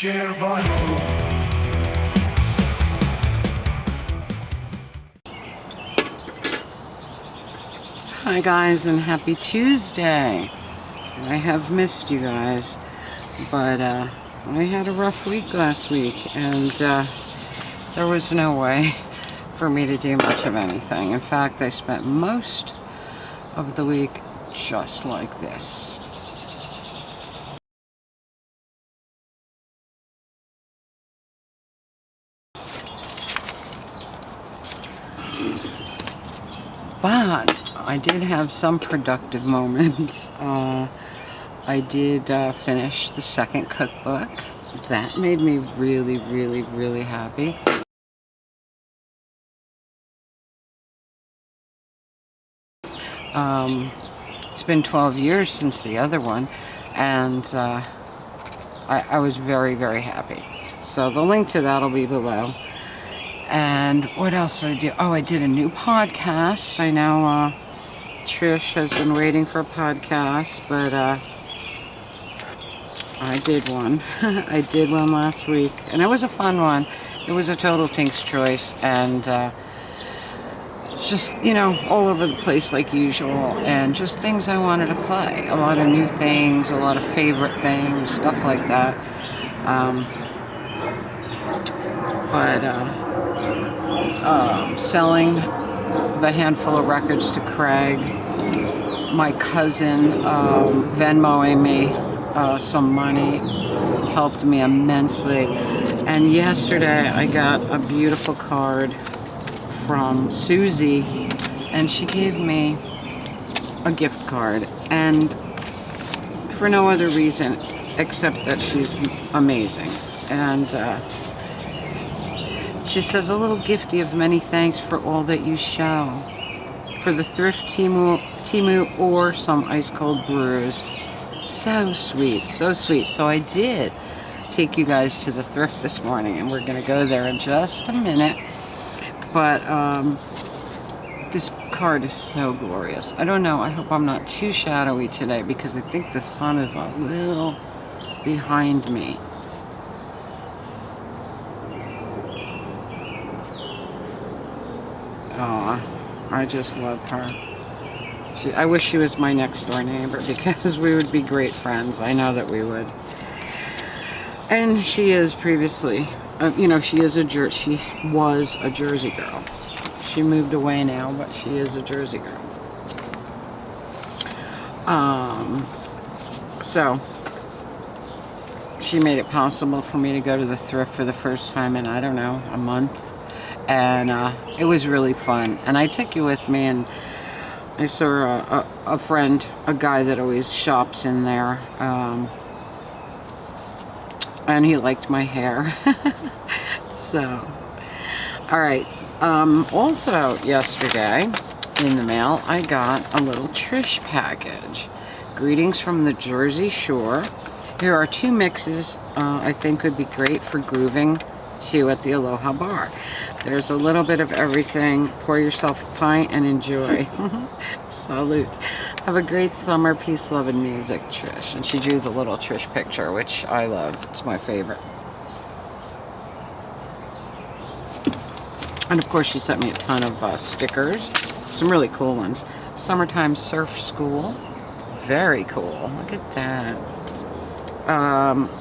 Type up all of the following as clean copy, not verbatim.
Share vinyl. Hi guys, and happy Tuesday. I have missed you guys, but I had a rough week last week, and there was no way for me to do much of anything. In fact, I spent most of the week just like this. But I did have some productive moments. I did finish the second cookbook. That made me really, really, really happy. It's been 12 years since the other one, and I was very, very happy. So the link to that will be below. And what else did I do? Oh, I did a new podcast. I know Trish has been waiting for a podcast, but I did one. I did one last week, and it was a fun one. It was a total Tink's choice, and just, you know, all over the place like usual, and just things I wanted to play. A lot of new things, a lot of favorite things, stuff like that. Selling the handful of records to Craig. My cousin Venmoing me some money helped me immensely. And yesterday I got a beautiful card from Susie, and she gave me a gift card, and for no other reason except that she's amazing. And she says, a little gifty of many thanks for all that you show. For the Thrift Timu or some ice cold brews. So sweet, so sweet. So I did take you guys to the Thrift this morning, and we're going to go there in just a minute. But this card is so glorious. I don't know, I hope I'm not too shadowy today, because I think the sun is a little behind me. Oh, I just love her. I wish she was my next door neighbor, because we would be great friends. I know that we would. And she is previously, you know, she was a Jersey girl. She moved away now, but she is a Jersey girl. So she made it possible for me to go to the Thrift for the first time in, I don't know, a month. And it was really fun. And I took you with me, and I saw a friend, a guy that always shops in there, and he liked my hair. So, all right. Also, yesterday in the mail, I got a little Trish package. Greetings from the Jersey Shore. Here are 2 mixes I think would be great for grooving to at the Aloha Bar. There's a little bit of everything. Pour yourself a pint and enjoy. Salute. Have a great summer. Peace, love, and music, Trish. And she drew the little Trish picture, which I love. It's my favorite. And of course, she sent me a ton of stickers. Some really cool ones. Summertime Surf School. Very cool. Look at that.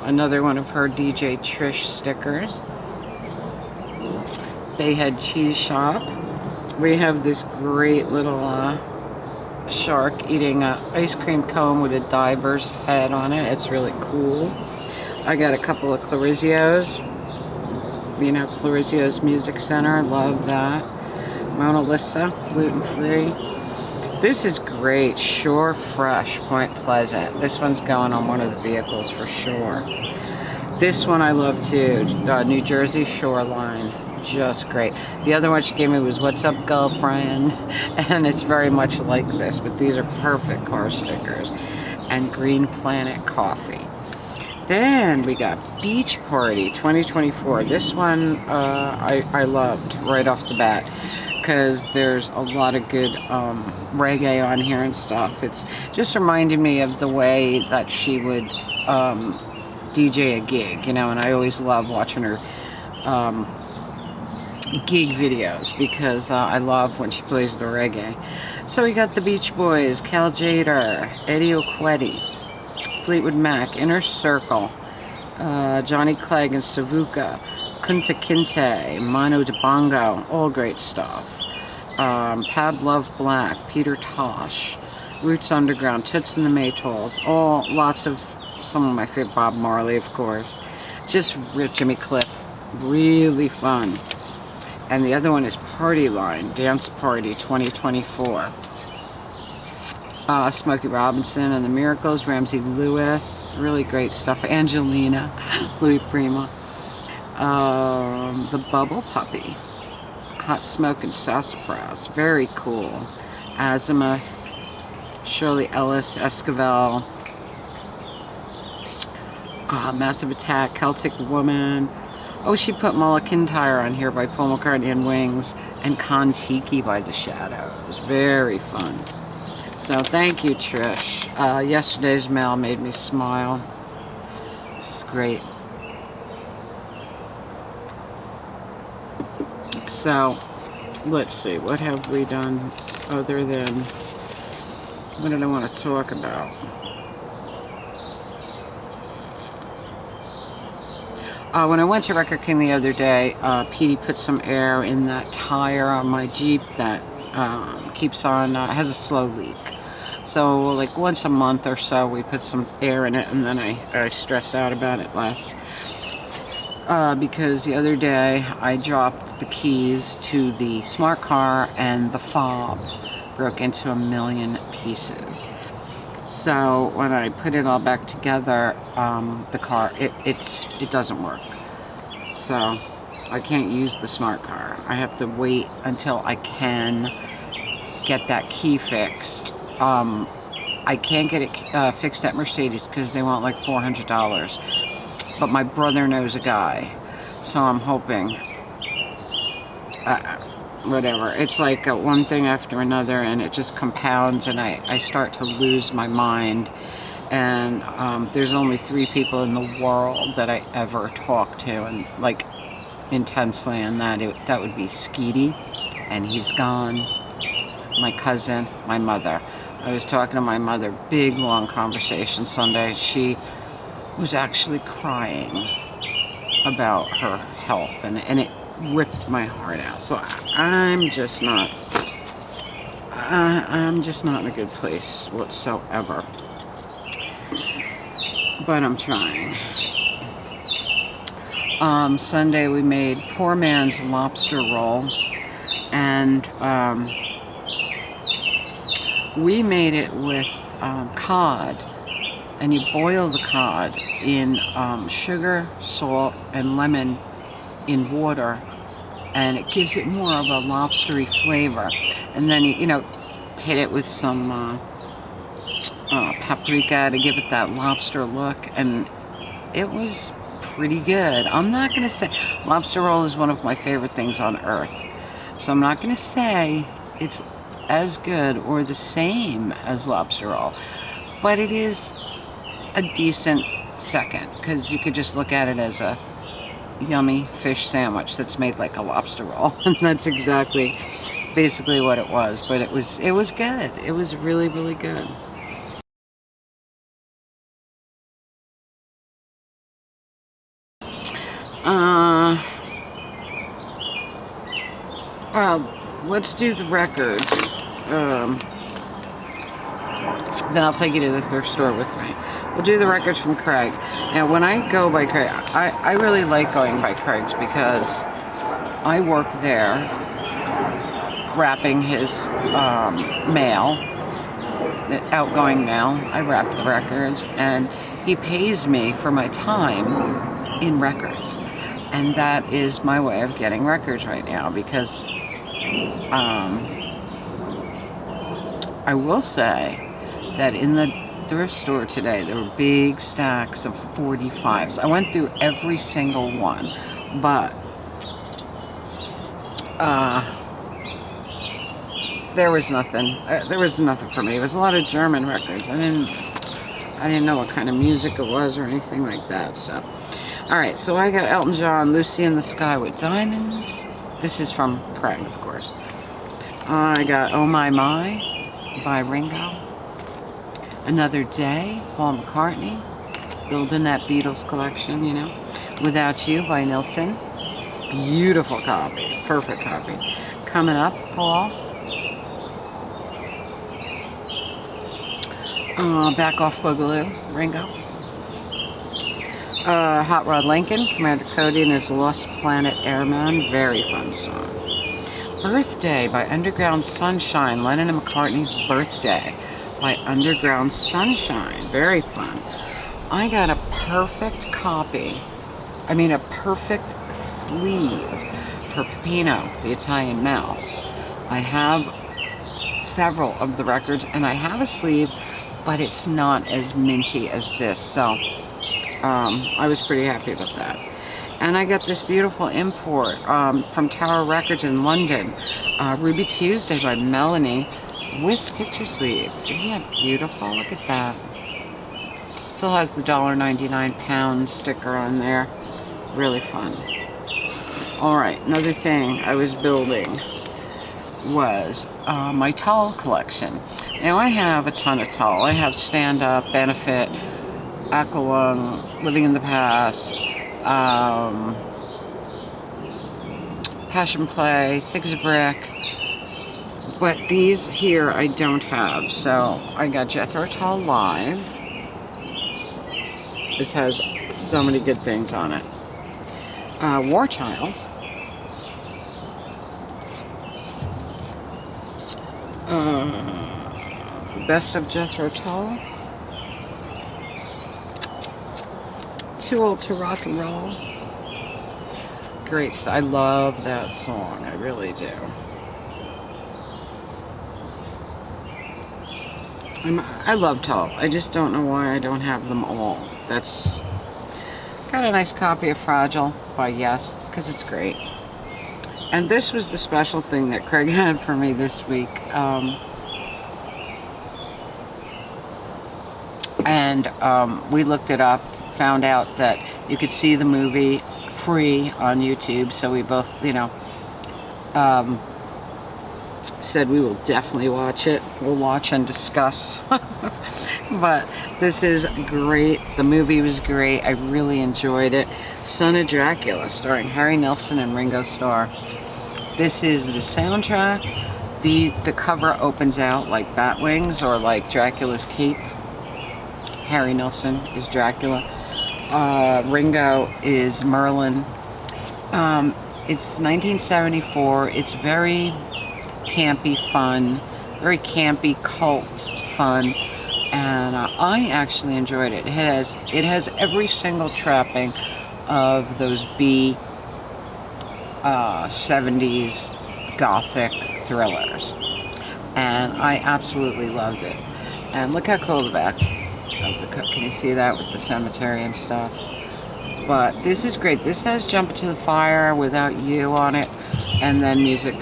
Another one of her DJ Trish stickers. Bayhead Cheese Shop. We have this great little shark eating an ice cream cone with a diver's head on it. It's really cool. I got a couple of Clarizio's. You know, Clarizio's Music Center. Love that. Mona Lisa, gluten-free. This is great. Shore Fresh, Point Pleasant. This one's going on one of the vehicles for sure. This one I love too. New Jersey Shoreline. Just great. The other one she gave me was What's Up, Girlfriend? And it's very much like this, but these are perfect car stickers. And Green Planet Coffee. Then we got Beach Party 2024. This one I loved right off the bat, because there's a lot of good reggae on here and stuff. It's just reminded me of the way that she would DJ a gig, you know, and I always love watching her gig videos because I love when she plays the reggae. So we got the Beach Boys, Cal Jader, Eddie Okwetti, Fleetwood Mac, Inner Circle, Johnny Clegg and Savuka, Kunta Kinte, Manu Dibango, all great stuff. Pab Love Black, Peter Tosh, Roots Underground, Toots and the Maytals, all lots of some of my favorite, Bob Marley, of course. Just Jimmy Cliff, really fun. And the other one is Party Line, Dance Party 2024. Smokey Robinson and the Miracles, Ramsey Lewis, really great stuff. Angelina, Louis Prima. The Bubble Puppy, Hot Smoke and Sassafras, very cool. Azimuth, Shirley Ellis, Esquivel, Massive Attack, Celtic Woman. Oh, she put Mulla Kintyre on here by Paul McCartney and Wings, and Kon-Tiki by The Shadows. Very fun. So thank you, Trish. Yesterday's mail made me smile. Just great. So, let's see, what have we done other than, what did I want to talk about? When I went to Record King the other day, Petey put some air in that tire on my Jeep that keeps on, has a slow leak. So like once a month or so we put some air in it, and then I stress out about it less. Because the other day I dropped the keys to the smart car and the fob broke into a million pieces. So when I put it all back together, the car, it doesn't work. So I can't use the smart car. I have to wait until I can get that key fixed. I can't get it fixed at Mercedes because they want like $400. But my brother knows a guy, so I'm hoping, whatever. It's like one thing after another, and it just compounds, and I start to lose my mind. And there's only 3 people in the world that I ever talk to, and like intensely, and that would be Skeety, and he's gone. My cousin, my mother. I was talking to my mother, big long conversation Sunday. She was actually crying about her health, and it ripped my heart out. So I'm just not in a good place whatsoever. But I'm trying. Sunday we made poor man's lobster roll, and we made it with cod. And you boil the cod in sugar, salt, and lemon in water, and it gives it more of a lobstery flavor. And then you know, hit it with some paprika to give it that lobster look, and it was pretty good. I'm not gonna say lobster roll is one of my favorite things on earth, so I'm not gonna say it's as good or the same as lobster roll, but it is a decent second, because you could just look at it as a yummy fish sandwich that's made like a lobster roll. And that's basically what it was. But it was good. It was really, really good. Well, let's do the records. Then I'll take you to the thrift store with me. We'll do the records from Craig. Now, when I go by Craig, I really like going by Craig's because I work there wrapping his mail, the outgoing mail. I wrap the records, and he pays me for my time in records. And that is my way of getting records right now, because I will say that in the thrift store today, there were big stacks of 45s. I went through every single one, but there was nothing. There was nothing for me. It was a lot of German records. I I didn't know what kind of music it was or anything like that. So, all right. So I got Elton John, "Lucy in the Sky with Diamonds." This is from Craig, of course. I got "Oh My My" by Ringo. "Another Day," Paul McCartney. Building that Beatles collection, you know. "Without You" by Nilsson. Beautiful copy. Perfect copy. "Coming Up," Paul. "Back Off Boogaloo," Ringo. "Hot Rod Lincoln," Commander Cody and his Lost Planet Airman. Very fun song. "Birthday" by Underground Sunshine. Lennon and McCartney's "Birthday" by Underground Sunshine. Very fun. I got a perfect copy. I mean, a perfect sleeve for Peppino, the Italian Mouse. I have several of the records, and I have a sleeve, but it's not as minty as this, so I was pretty happy with that. And I got this beautiful import from Tower Records in London, "Ruby Tuesday" by Melanie with picture sleeve. Isn't that beautiful? Look at that. Still has the $1.99 pound sticker on there. Really fun. All right, another thing I was building was my towel collection. Now I have a ton of towel. I have Stand Up, Benefit, Aqualung, Living in the Past, Passion Play, Thick as a Brick. But these here I don't have. So I got Jethro Tull Live. This has so many good things on it. War Child. Best of Jethro Tull. Too Old to Rock and Roll. Great. I love that song. I really do. I love Tull. I just don't know why I don't have them all. That's got a nice copy of Fragile by Yes, because it's great. And this was the special thing that Craig had for me this week. We looked it up, found out that you could see the movie free on YouTube, so we both, you know, said we will definitely watch it. We'll watch and discuss. But this is great. The movie was great. I really enjoyed it. Son of Dracula, starring Harry Nilsson and Ringo Starr. This is the soundtrack. The cover opens out like bat wings or like Dracula's cape. Harry Nilsson is Dracula. Ringo is Merlin. It's 1974. It's very campy fun, very campy cult fun, and I actually enjoyed it. It has every single trapping of those B 70s gothic thrillers, and I absolutely loved it. And look how cool the back of the cook. Can you see that with the cemetery and stuff? But this is great. This has Jump Into the Fire, Without You on it, and then music,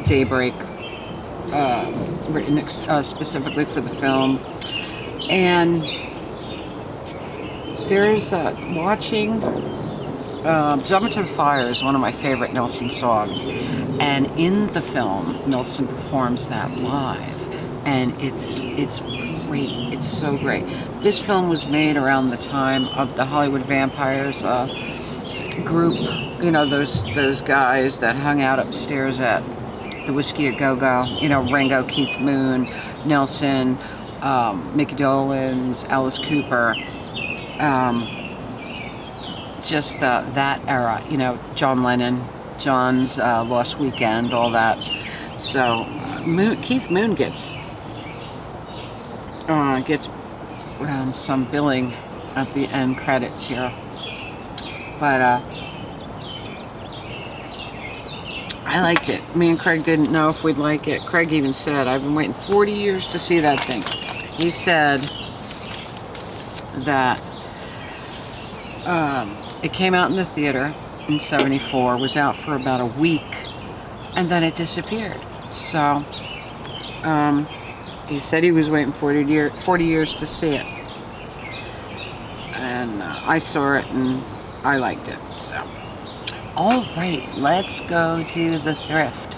Daybreak, written specifically for the film. And there's watching Jump Into the Fire is one of my favorite Nilsson songs, and in the film Nilsson performs that live, and it's great. It's so great. This film was made around the time of the Hollywood Vampires group, you know, those guys that hung out upstairs at the Whiskey a Go-Go, you know, Ringo, Keith Moon, Nilsson, Mickey Dolenz, Alice Cooper, just that era, you know, John Lennon, John's Lost Weekend, all that. So Keith Moon gets some billing at the end credits here, but I liked it. Me and Craig didn't know if we'd like it. Craig even said, "I've been waiting 40 years to see that thing." He said that it came out in the theater in '74, was out for about a week, and then it disappeared. So he said he was waiting 40 years to see it. and I saw it and I liked it. So, all right, let's go to the thrift.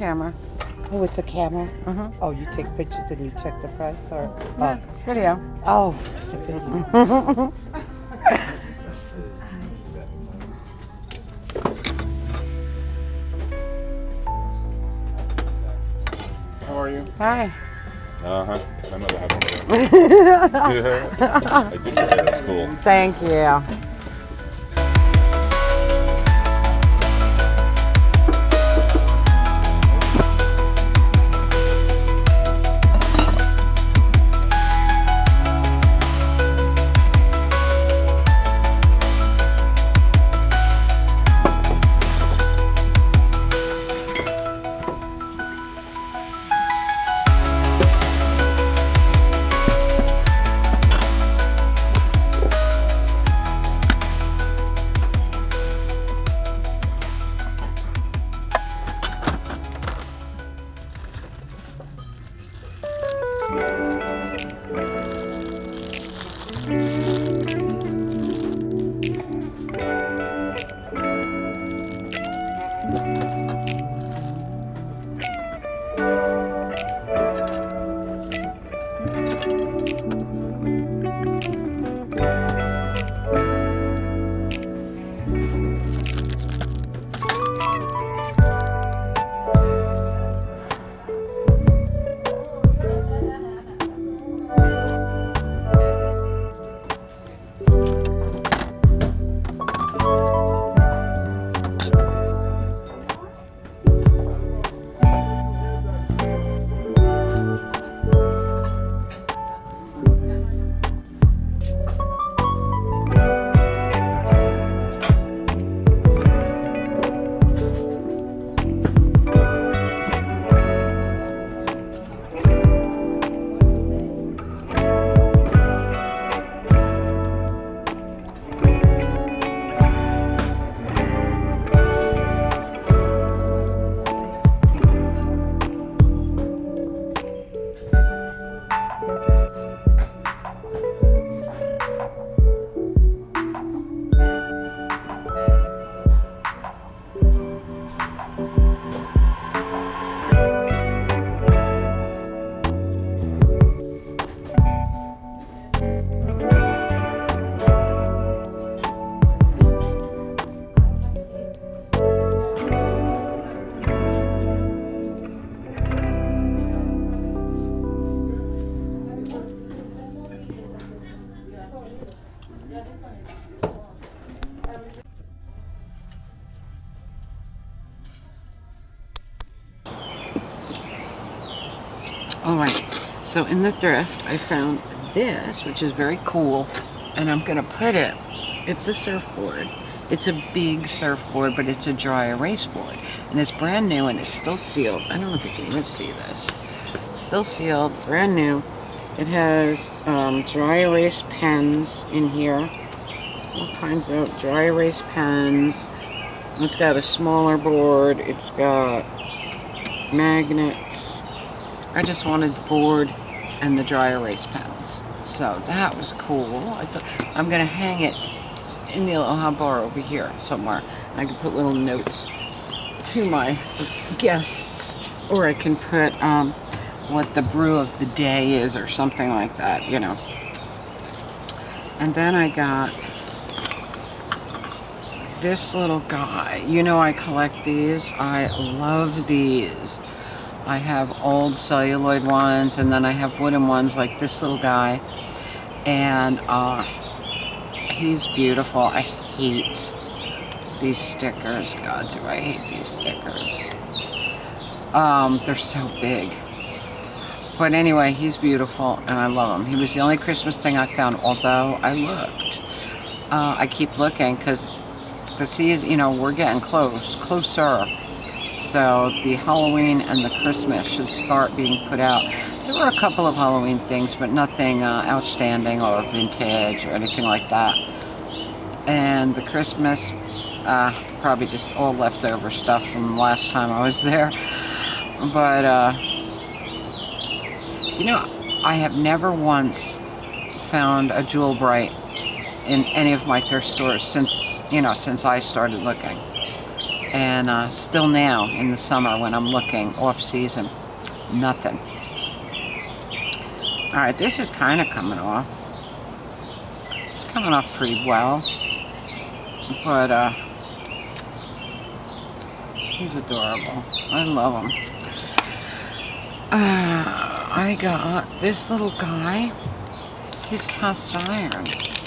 camera. Oh, it's a camera? Mm-hmm. Oh, you take pictures and you check the price? Or No, video. oh, it's a video. How are you? Hi. Uh-huh. My mother had one of them. I did your hair. That's cool. Thank you. Alright, so in the thrift, I found this, which is very cool, and I'm going to put it, it's a surfboard. It's a big surfboard, but it's a dry erase board. And it's brand new, and it's still sealed. I don't know if you can even see this. Still sealed, brand new. It has dry erase pens in here. All kinds of dry erase pens. It's got a smaller board. It's got magnets. I just wanted the board and the dry erase pens. So that was cool. I thought I'm going to hang it in the Aloha bar over here somewhere. I can put little notes to my guests, or I can put what the brew of the day is or something like that, you know. And then I got this little guy. You know, I collect these. I love these. I have old celluloid ones, and then I have wooden ones like this little guy. And he's beautiful. I hate these stickers. God, do I hate these stickers. They're so big. But anyway, he's beautiful, and I love him. He was the only Christmas thing I found, although I looked. I keep looking, because the season, you know, we're getting closer. So the Halloween and the Christmas should start being put out. There were a couple of Halloween things, but nothing outstanding or vintage or anything like that. And the Christmas, probably just all leftover stuff from last time I was there. But, you know, I have never once found a Jewel Bright in any of my thrift stores since, you know, since I started looking. And still now in the summer when I'm looking off season, nothing. All right, this is kind of coming off. It's coming off pretty well, but he's adorable. I love him. I got this little guy. He's cast iron.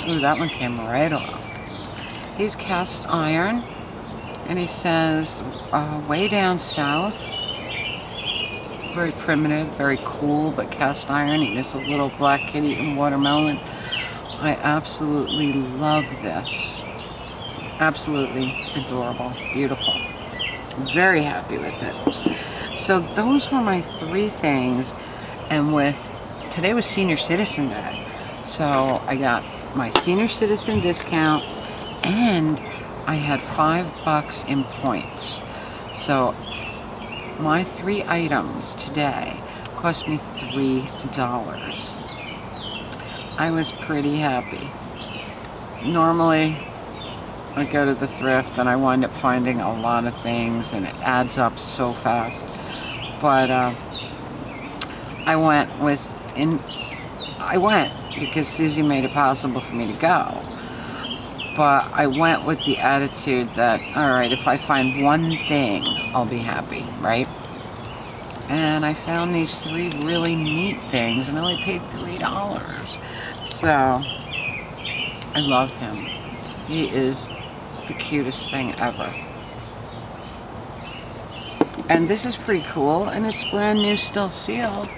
Ooh, that one came right off. He's cast iron, and he says, way down south. Very primitive, very cool, but cast iron. He is a little black kitty eating watermelon. I absolutely love this. Absolutely adorable, beautiful. Very happy with it. So those were my 3 things, and today was Senior Citizen Day, so I got my Senior Citizen discount, and I had $5 in points. So my 3 items today cost me $3. I was pretty happy. Normally, I go to the thrift and I wind up finding a lot of things and it adds up so fast. But I went because Susie made it possible for me to go. But I went with the attitude that, all right, if I find one thing, I'll be happy, right? And I found these 3 really neat things and I only paid $3. So, I love him. He is the cutest thing ever. And this is pretty cool, and it's brand new, still sealed.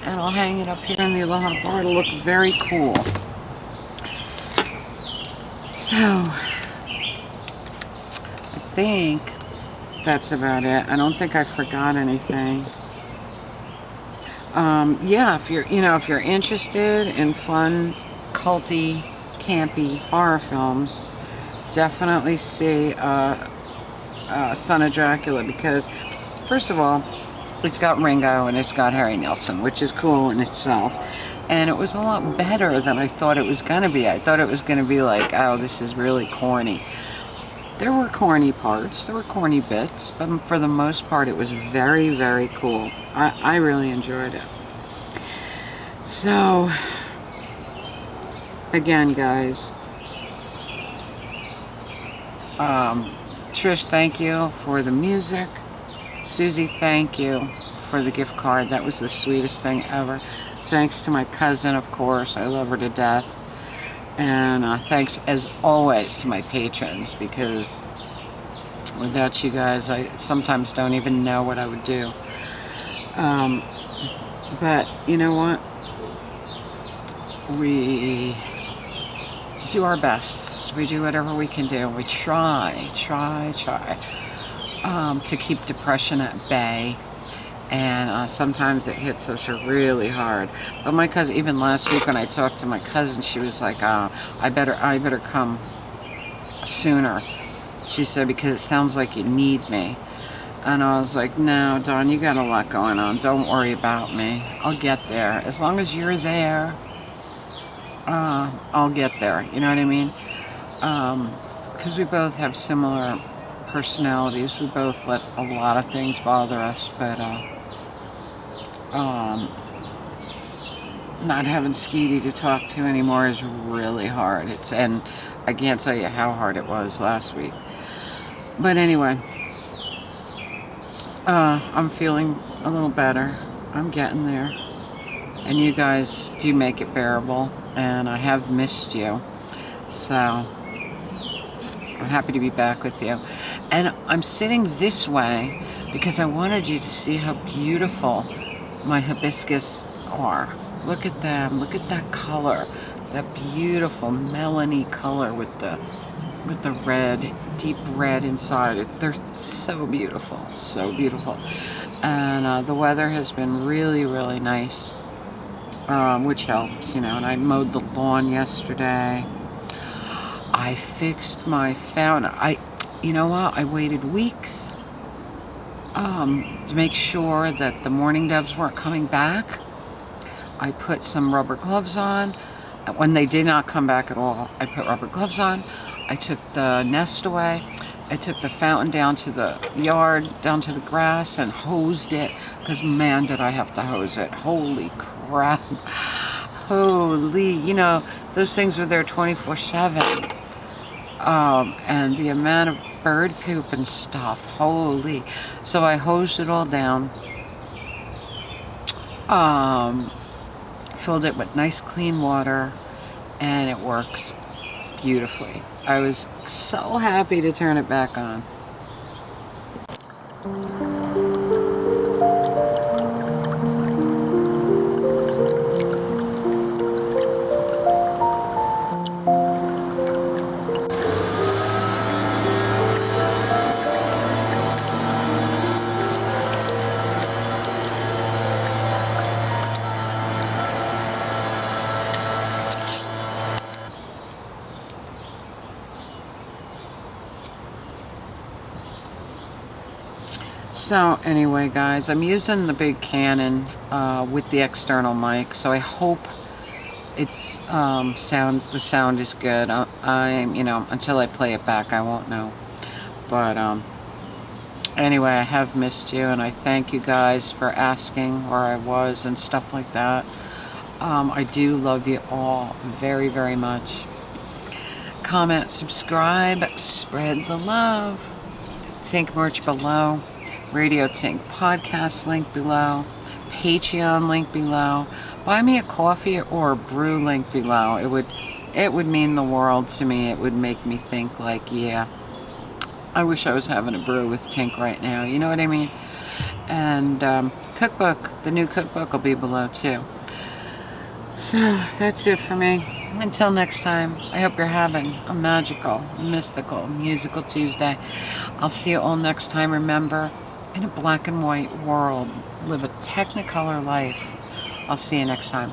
And I'll hang it up here in the Aloha bar. It'll look very cool. So, I think that's about it. I don't think I forgot anything. Yeah, if you're interested in fun, culty, campy horror films, definitely see Son of Dracula, because first of all, it's got Ringo and it's got Harry Nilsson, which is cool in itself. And it was a lot better than I thought it was going to be. I thought it was going to be like, oh, this is really corny. There were corny parts, there were corny bits, but for the most part it was very, very cool. I really enjoyed it. So, again, guys, Trish, thank you for the music. Susie, thank you for the gift card. That was the sweetest thing ever. Thanks to my cousin, of course. I love her to death. And thanks, as always, to my patrons, because without you guys, I sometimes don't even know what I would do. But you know what? We do our best. We do whatever we can do. We try to keep depression at bay. And sometimes it hits us really hard. But my cousin, even last week when I talked to my cousin, she was like, I better come sooner. She said, because it sounds like you need me. And I was like, no, Dawn, you got a lot going on. Don't worry about me. I'll get there. As long as you're there, I'll get there. You know what I mean? Because we both have similar personalities. We both let a lot of things bother us, but not having Skeety to talk to anymore is really hard. And I can't tell you how hard it was last week. But anyway, I'm feeling a little better. I'm getting there. And you guys do make it bearable. And I have missed you. So I'm happy to be back with you. And I'm sitting this way because I wanted you to see how beautiful my hibiscus are. Look at them. Look at that color. That beautiful melony color with the red, deep red inside it. They're so beautiful. So beautiful. And the weather has been really, really nice, which helps, you know. And I mowed the lawn yesterday. I fixed my fountain. You know what? I waited weeks to make sure that the mourning doves weren't coming back. I put some rubber gloves on. When they did not come back at all, I put rubber gloves on. I took the nest away, I took the fountain down to the yard, down to the grass, and hosed it, because man, did I have to hose it. Holy crap. Holy, you know, those things were there 24/7. And the amount of bird poop and stuff, holy. So I hosed it all down, filled it with nice clean water, and it works beautifully. I was so happy to turn it back on. So anyway, guys, I'm using the big Canon with the external mic, so I hope it's the sound is good. I'm, you know, until I play it back, I won't know. But anyway, I have missed you, and I thank you guys for asking where I was and stuff like that. I do love you all very, very much. Comment, subscribe, spread the love. Tink merch below. Radio Tink podcast link below. Patreon link below. Buy me a coffee or a brew link below. It would mean the world to me. It would make me think like, yeah, I wish I was having a brew with Tink right now. You know what I mean? And cookbook, the new cookbook will be below too. So that's it for me. Until next time, I hope you're having a magical, mystical, musical Tuesday. I'll see you all next time. Remember, in a black and white world, live a technicolor life. I'll see you next time.